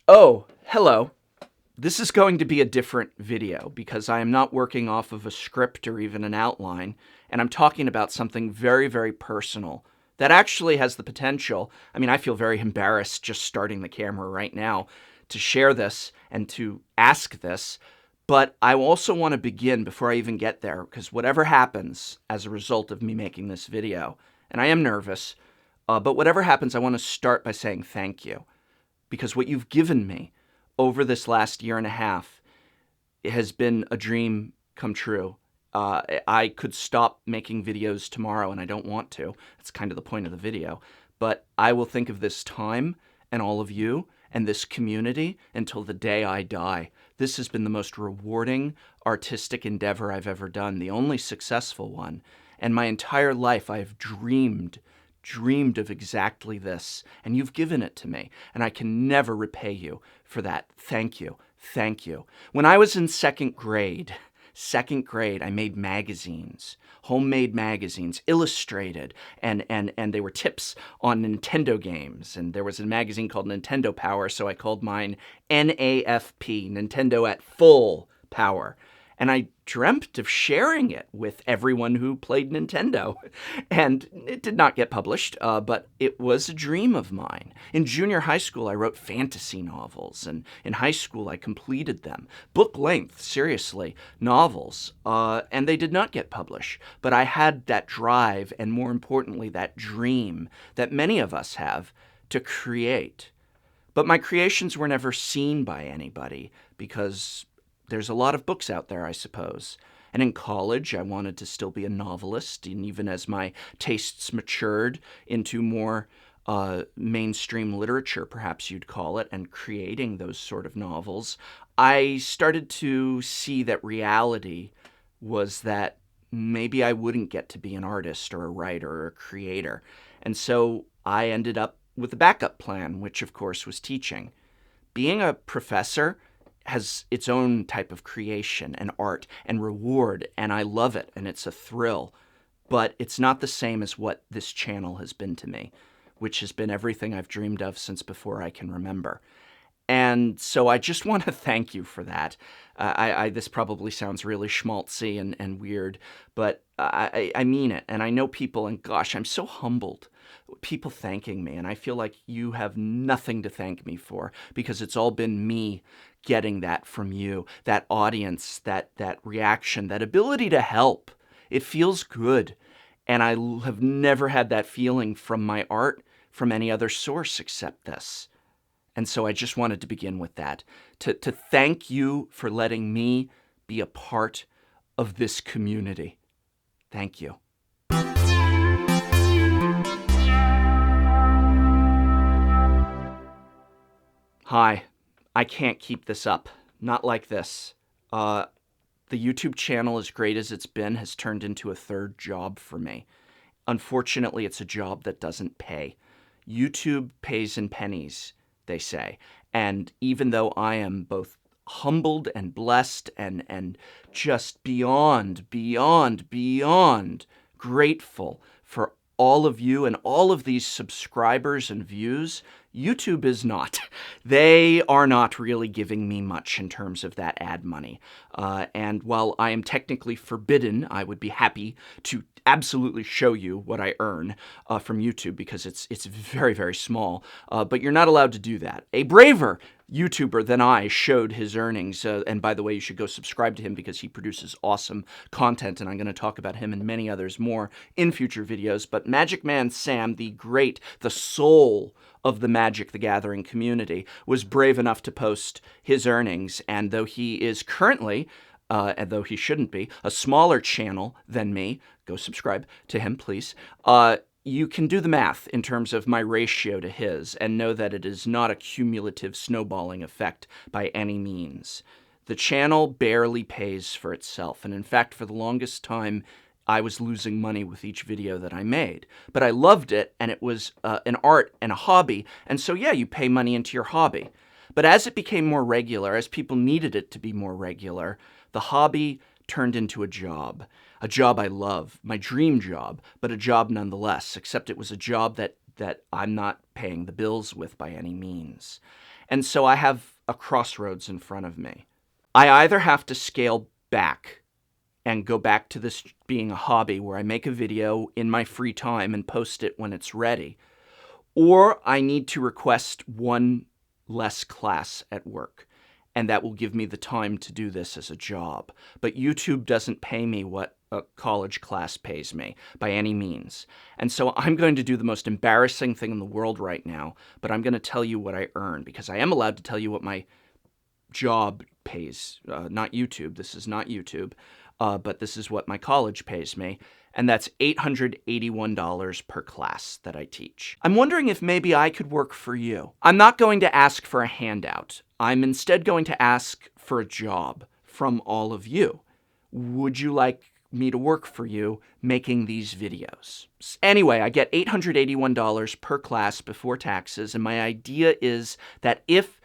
Oh, hello. This is going to be a different video because I am not working off of a script or even an outline, and I'm talking about something very, very personal that actually has the potential. I mean, I feel very embarrassed just starting the camera right now to share this and to ask this, but I also want to begin before I even get there because whatever happens as a result of me making this video, and I am nervous, but whatever happens, I want to start by saying thank you because what you've given me over this last year and a half has been a dream come true. I could stop making videos tomorrow, and I don't want to. That's kind of the point of the video. But I will think of this time and all of you and this community until the day I die. This has been the most rewarding artistic endeavor I've ever done, the only successful one. And my entire life I have dreamed of exactly this, and you've given it to me, and I can never repay you for that. Thank you. Thank you. When I was in second grade, I made magazines, homemade magazines, illustrated, and they were tips on Nintendo games. And there was a magazine called Nintendo Power, so I called mine NAFP, Nintendo at Full Power. And I dreamt of sharing it with everyone who played Nintendo. And it did not get published, but it was a dream of mine. In junior high school, I wrote fantasy novels, and in high school, I completed them. Book length, seriously, novels. And they did not get published. But I had that drive, and more importantly, that dream that many of us have to create. But my creations were never seen by anybody because there's a lot of books out there, I suppose. And in college, I wanted to still be a novelist, and even as my tastes matured into more mainstream literature, perhaps you'd call it, and creating those sort of novels, I started to see that reality was that maybe I wouldn't get to be an artist or a writer or a creator. And so I ended up with a backup plan, which of course was teaching. Being a professor has its own type of creation and art and reward, and I love it, and it's a thrill. But it's not the same as what this channel has been to me, which has been everything I've dreamed of since before I can remember. And so I just want to thank you for that. This probably sounds really schmaltzy and weird, but I mean it. And I know people, and gosh, I'm so humbled. People thanking me, and I feel like you have nothing to thank me for because it's all been me getting that from you, that audience, that reaction, that ability to help. It feels good. And I have never had that feeling from my art from any other source except this. And so I just wanted to begin with that, to thank you for letting me be a part of this community. Thank you. Hi, I can't keep this up. Not like this. The YouTube channel, as great as it's been, has turned into a third job for me. Unfortunately, it's a job that doesn't pay. YouTube pays in pennies, they say. And even though I am both humbled and blessed and just beyond grateful for all of you and all of these subscribers and views, YouTube is not. They are not really giving me much in terms of that ad money. And while I am technically forbidden, I would be happy to absolutely show you what I earn from YouTube because it's very, very small. But you're not allowed to do that. A braver YouTuber than I showed his earnings. And by the way, you should go subscribe to him because he produces awesome content, and I'm going to talk about him and many others more in future videos. But Magic Man Sam, the soul of the Magic the Gathering community, was brave enough to post his earnings, and though he is currently and though he shouldn't be, a smaller channel than me, go subscribe to him, please. You can do the math in terms of my ratio to his and know that it is not a cumulative snowballing effect by any means. The channel barely pays for itself, and in fact, for the longest time, I was losing money with each video that I made. But I loved it, and it was an art and a hobby, and so yeah, you pay money into your hobby. But as it became more regular, as people needed it to be more regular, the hobby turned into a job I love, my dream job, but a job nonetheless, except it was a job that that I'm not paying the bills with by any means. And so I have a crossroads in front of me. I either have to scale back and go back to this being a hobby where I make a video in my free time and post it when it's ready, or I need to request one less class at work, and that will give me the time to do this as a job. But YouTube doesn't pay me what a college class pays me by any means. And so I'm going to do the most embarrassing thing in the world right now, but I'm going to tell you what I earn, because I am allowed to tell you what my job pays. Not YouTube. This is not YouTube. But this is what my college pays me, and that's $881 per class that I teach. I'm wondering if maybe I could work for you. I'm not going to ask for a handout. I'm instead going to ask for a job from all of you. Would you like me to work for you making these videos? Anyway, I get $881 per class before taxes, and my idea is that if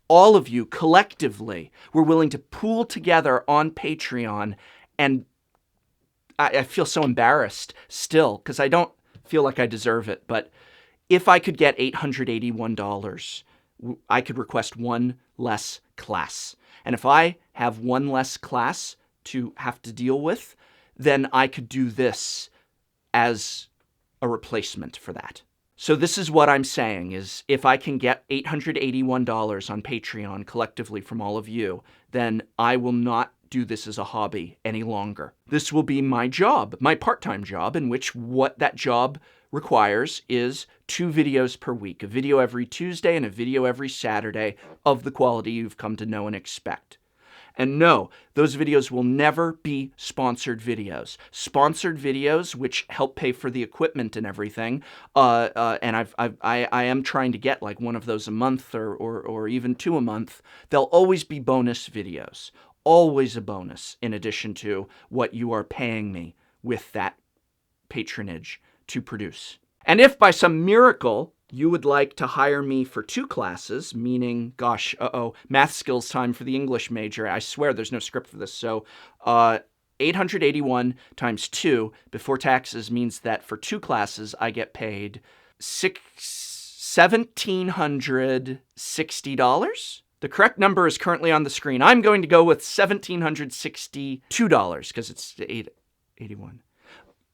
all of you collectively were willing to pool together on Patreon, and I feel so embarrassed still because I don't feel like I deserve it, but if I could get $881, I could request one less class. And if I have one less class to have to deal with, then I could do this as a replacement for that. So this is what I'm saying, is if I can get $881 on Patreon collectively from all of you, then I will not do this as a hobby any longer. This will be my job, my part-time job, in which what that job requires is 2 videos per week, a video every Tuesday and a video every Saturday of the quality you've come to know and expect. And no, those videos will never be sponsored videos. Sponsored videos, which help pay for the equipment and everything, and I am trying to get like one of those a month or even 2 a month, they'll always be bonus videos. Always a bonus in addition to what you are paying me with that patronage to produce. And if by some miracle you would like to hire me for 2 classes, meaning, gosh, math skills time for the English major. I swear there's no script for this. So 881 times 2 before taxes means that for 2 classes I get paid $1,760. The correct number is currently on the screen. I'm going to go with $1,762 because it's 881.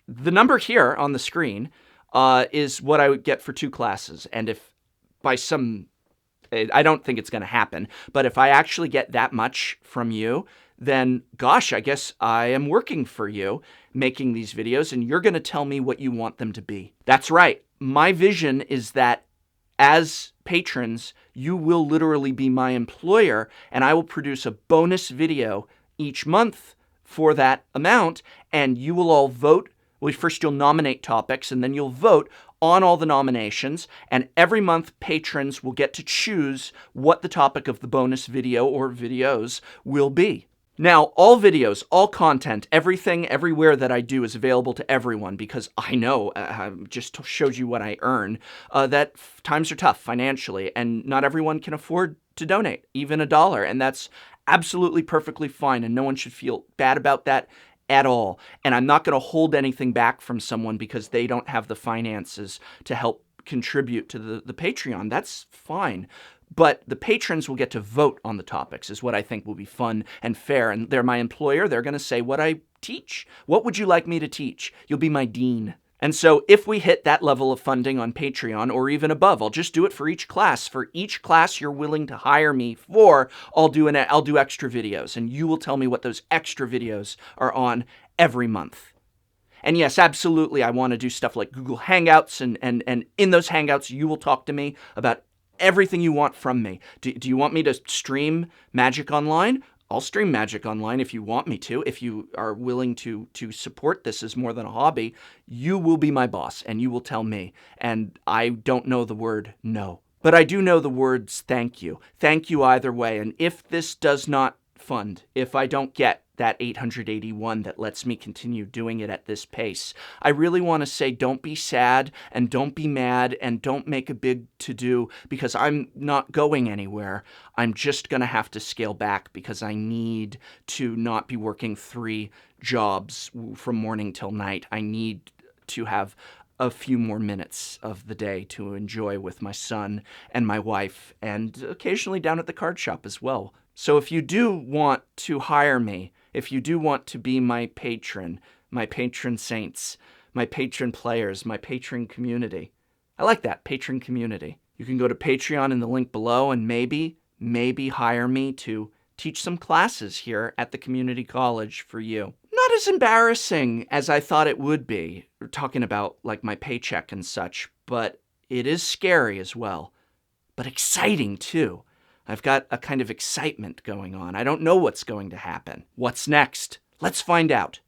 The number here on the screen is what I would get for 2 classes. And if by some, I don't think it's going to happen, but if I actually get that much from you, then gosh, I guess I am working for you making these videos, and you're going to tell me what you want them to be. That's right. My vision is that as patrons, you will literally be my employer, and I will produce a bonus video each month for that amount, and you will all vote. Well, first you'll nominate topics, and then you'll vote on all the nominations, and every month patrons will get to choose what the topic of the bonus video or videos will be. Now, all videos, all content, everything, everywhere that I do is available to everyone, because I know, just showed you what I earn, that times are tough financially, and not everyone can afford to donate, even $1, and that's absolutely perfectly fine, and no one should feel bad about that at all. And I'm not going to hold anything back from someone because they don't have the finances to help contribute to the Patreon. That's fine. But the patrons will get to vote on the topics, is what I think will be fun and fair. And they're my employer. They're going to say what I teach. What would you like me to teach? You'll be my dean. And so if we hit that level of funding on Patreon or even above, I'll just do it for each class. For each class you're willing to hire me for, I'll do extra videos. And you will tell me what those extra videos are on every month. And yes, absolutely, I want to do stuff like Google Hangouts. And in those Hangouts, you will talk to me about everything you want from me. Do you want me to stream Magic Online? I'll stream Magic Online if you want me to. If you are willing to support this as more than a hobby, you will be my boss and you will tell me. And I don't know the word no, but I do know the words thank you. Thank you either way. And if this does not fund, if I don't get that 881 that lets me continue doing it at this pace, I really want to say don't be sad and don't be mad and don't make a big to-do, because I'm not going anywhere. I'm just going to have to scale back because I need to not be working 3 jobs from morning till night. I need to have a few more minutes of the day to enjoy with my son and my wife, and occasionally down at the card shop as well. So if you do want to hire me, if you do want to be my patron saints, my patron players, my patron community, I like that, patron community. You can go to Patreon in the link below and maybe hire me to teach some classes here at the community college for you. Not as embarrassing as I thought it would be, talking about like my paycheck and such, but it is scary as well. But exciting too. I've got a kind of excitement going on. I don't know what's going to happen. What's next? Let's find out.